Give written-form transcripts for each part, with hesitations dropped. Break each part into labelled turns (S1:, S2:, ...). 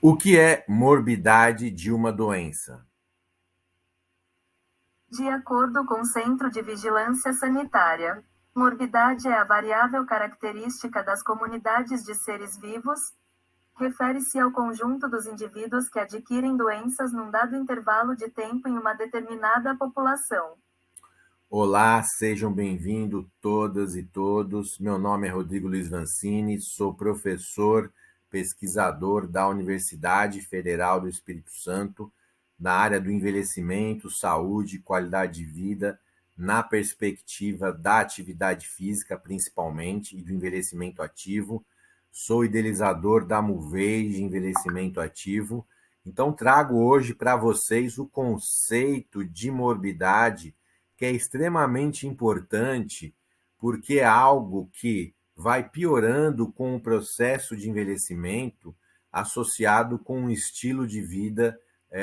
S1: O que é morbidade de uma doença?
S2: De acordo com o Centro de Vigilância Sanitária, morbidade é a variável característica das comunidades de seres vivos. Refere-se ao conjunto dos indivíduos que adquirem doenças num dado intervalo de tempo em uma determinada população.
S1: Olá, sejam bem-vindos todas e todos. Meu nome é Rodrigo Luiz Vancini, sou professor, pesquisador da Universidade Federal do Espírito Santo, na área do envelhecimento, saúde e qualidade de vida, na perspectiva da atividade física, principalmente, e do envelhecimento ativo. Sou idealizador da MUVEI de envelhecimento ativo. Então, trago hoje para vocês o conceito de morbidade, que é extremamente importante, porque é algo que vai piorando com o processo de envelhecimento, associado com um estilo de vida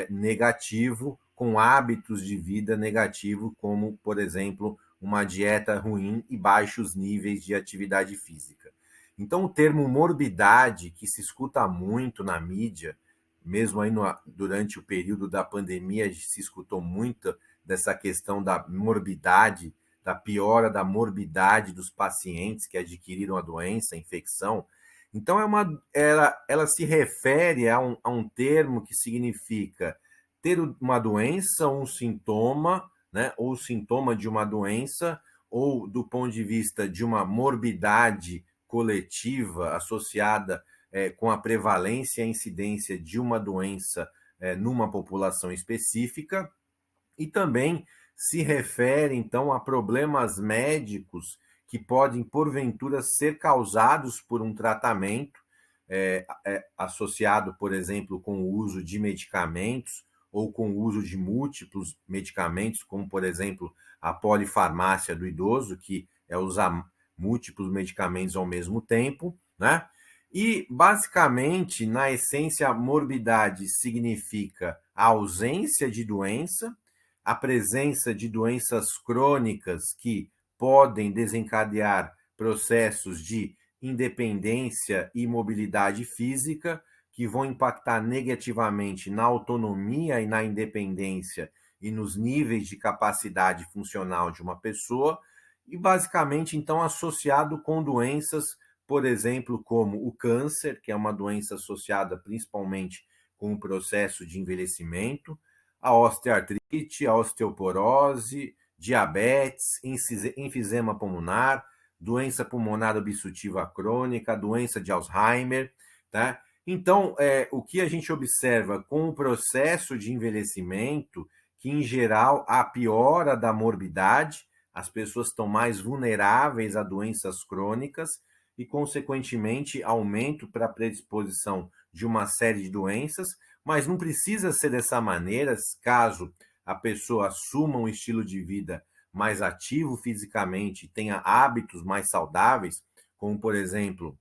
S1: negativo, com hábitos de vida negativo, como, por exemplo, uma dieta ruim e baixos níveis de atividade física. Então, o termo morbidade, que se escuta muito na mídia, mesmo aí durante o período da pandemia, se escutou muito dessa questão da morbidade, da piora da morbidade dos pacientes que adquiriram a doença, a infecção. Então, ela se refere a um termo que significa ter uma doença, um sintoma, né, ou sintoma de uma doença, ou do ponto de vista de uma morbidade coletiva associada com a prevalência e a incidência de uma doença numa população específica, e também se refere, então, a problemas médicos que podem, porventura, ser causados por um tratamento associado, por exemplo, com o uso de medicamentos ou com o uso de múltiplos medicamentos, como, por exemplo, a polifarmácia do idoso, que é usar múltiplos medicamentos ao mesmo tempo, né? E, basicamente, na essência, morbidade significa a ausência de doença, a presença de doenças crônicas que podem desencadear processos de independência e mobilidade física, que vão impactar negativamente na autonomia e na independência e nos níveis de capacidade funcional de uma pessoa, e basicamente, então, associado com doenças, por exemplo, como o câncer, que é uma doença associada principalmente com o processo de envelhecimento, a osteoartrite, a osteoporose, diabetes, enfisema pulmonar, doença pulmonar obstrutiva crônica, doença de Alzheimer, tá? Então, o que a gente observa com o processo de envelhecimento, que em geral a piora da morbidade, as pessoas estão mais vulneráveis a doenças crônicas e, consequentemente, aumento para a predisposição de uma série de doenças, mas não precisa ser dessa maneira, caso a pessoa assuma um estilo de vida mais ativo fisicamente, tenha hábitos mais saudáveis, como, por exemplo,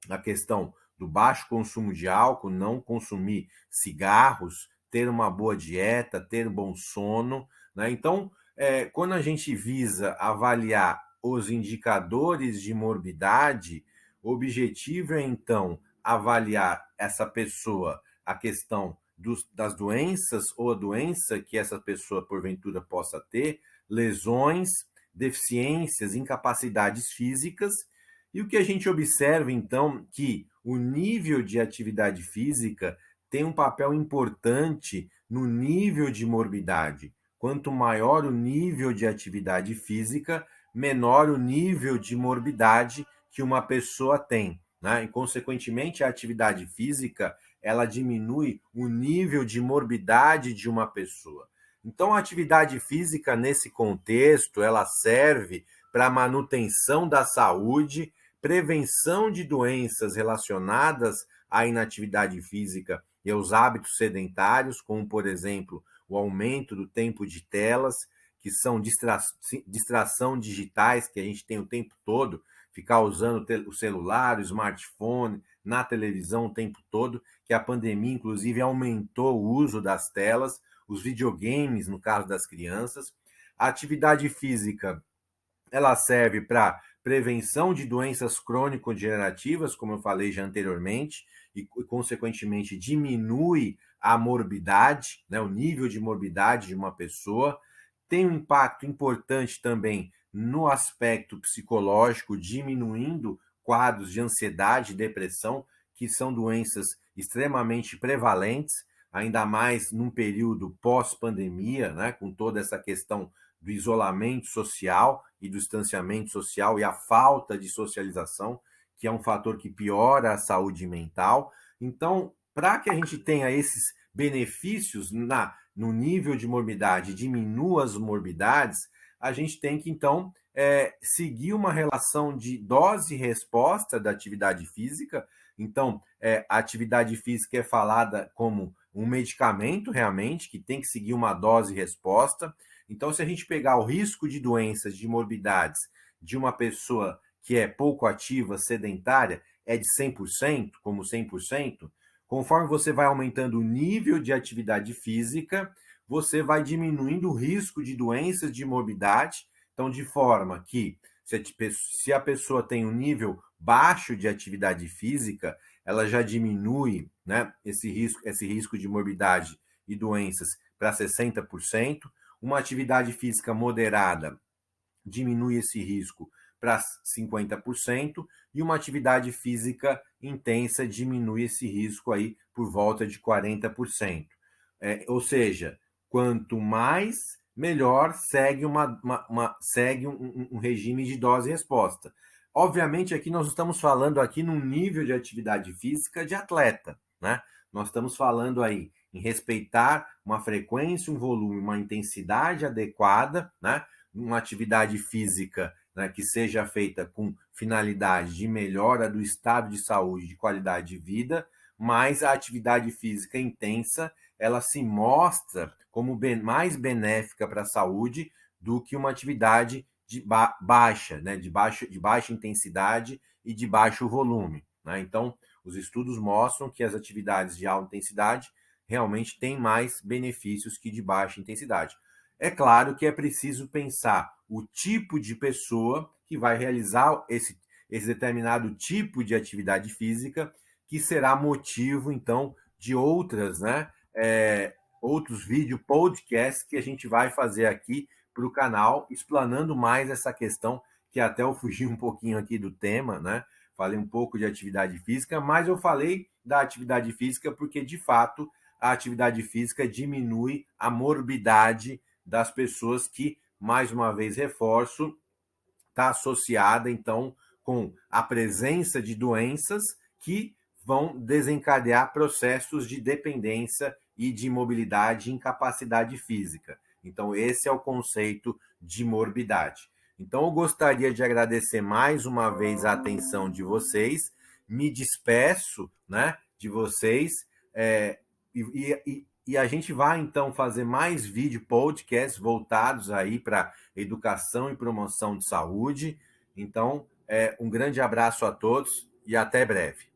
S1: a questão do baixo consumo de álcool, não consumir cigarros, ter uma boa dieta, ter um bom sono, né? Então, quando a gente visa avaliar os indicadores de morbidade, o objetivo é, então, avaliar essa pessoa, a questão das doenças ou a doença que essa pessoa, porventura, possa ter, lesões, deficiências, incapacidades físicas. E o que a gente observa, então, que o nível de atividade física tem um papel importante no nível de morbidade. Quanto maior o nível de atividade física, menor o nível de morbidade que uma pessoa tem, né? E, consequentemente, a atividade física ela diminui o nível de morbidade de uma pessoa. Então, a atividade física, nesse contexto, ela serve para a manutenção da saúde, prevenção de doenças relacionadas à inatividade física e aos hábitos sedentários, como, por exemplo, o aumento do tempo de telas, que são distração digitais que a gente tem o tempo todo, ficar usando o celular, o smartphone, na televisão o tempo todo, que a pandemia, inclusive, aumentou o uso das telas, os videogames, no caso das crianças. A atividade física, ela serve para prevenção de doenças crônico-degenerativas, como eu falei já anteriormente, e consequentemente, diminui a morbidade, né, o nível de morbidade de uma pessoa. Tem um impacto importante também no aspecto psicológico, diminuindo quadros de ansiedade e depressão, que são doenças extremamente prevalentes, ainda mais num período pós-pandemia, né, com toda essa questão do isolamento social e do distanciamento social e a falta de socialização, que é um fator que piora a saúde mental. Então, para que a gente tenha esses benefícios no nível de morbidade, diminua as morbidades, a gente tem que, então, seguir uma relação de dose e resposta da atividade física. Então, a atividade física é falada como um medicamento, realmente, que tem que seguir uma dose e resposta. Então, se a gente pegar o risco de doenças, de morbidades de uma pessoa que é pouco ativa, sedentária, é de 100%, como 100%, conforme você vai aumentando o nível de atividade física, você vai diminuindo o risco de doenças de morbidade. Então, de forma que, se a pessoa tem um nível baixo de atividade física, ela já diminui, né, esse risco de morbidade e doenças para 60%. Uma atividade física moderada diminui esse risco para 50%, e uma atividade física intensa diminui esse risco aí por volta de 40%. Ou seja, quanto mais, melhor segue, segue um regime de dose e resposta. Obviamente, aqui nós estamos falando aqui num nível de atividade física de atleta, né? Nós estamos falando aí em respeitar uma frequência, um volume, uma intensidade adequada, né? Uma atividade física, né, que seja feita com finalidade de melhora do estado de saúde, de qualidade de vida, mas a atividade física intensa, ela se mostra como mais benéfica para a saúde do que uma atividade de baixa, né, de baixa intensidade e de baixo volume, né? Então, os estudos mostram que as atividades de alta intensidade realmente têm mais benefícios que de baixa intensidade. É claro que é preciso pensar o tipo de pessoa que vai realizar esse determinado tipo de atividade física, que será motivo, então, de outras, né, outros vídeos, podcasts que a gente vai fazer aqui para o canal, explanando mais essa questão, que até eu fugi um pouquinho aqui do tema, né? Falei um pouco de atividade física, mas eu falei da atividade física porque, de fato, a atividade física diminui a morbidade das pessoas que, mais uma vez reforço, está associada, então, com a presença de doenças que vão desencadear processos de dependência e de imobilidade e incapacidade física. Então, esse é o conceito de morbidade. Então, eu gostaria de agradecer mais uma vez a atenção de vocês, me despeço, né, de vocês, e a gente vai, então, fazer mais vídeo, podcasts voltados aí para educação e promoção de saúde. Então, um grande abraço a todos e até breve.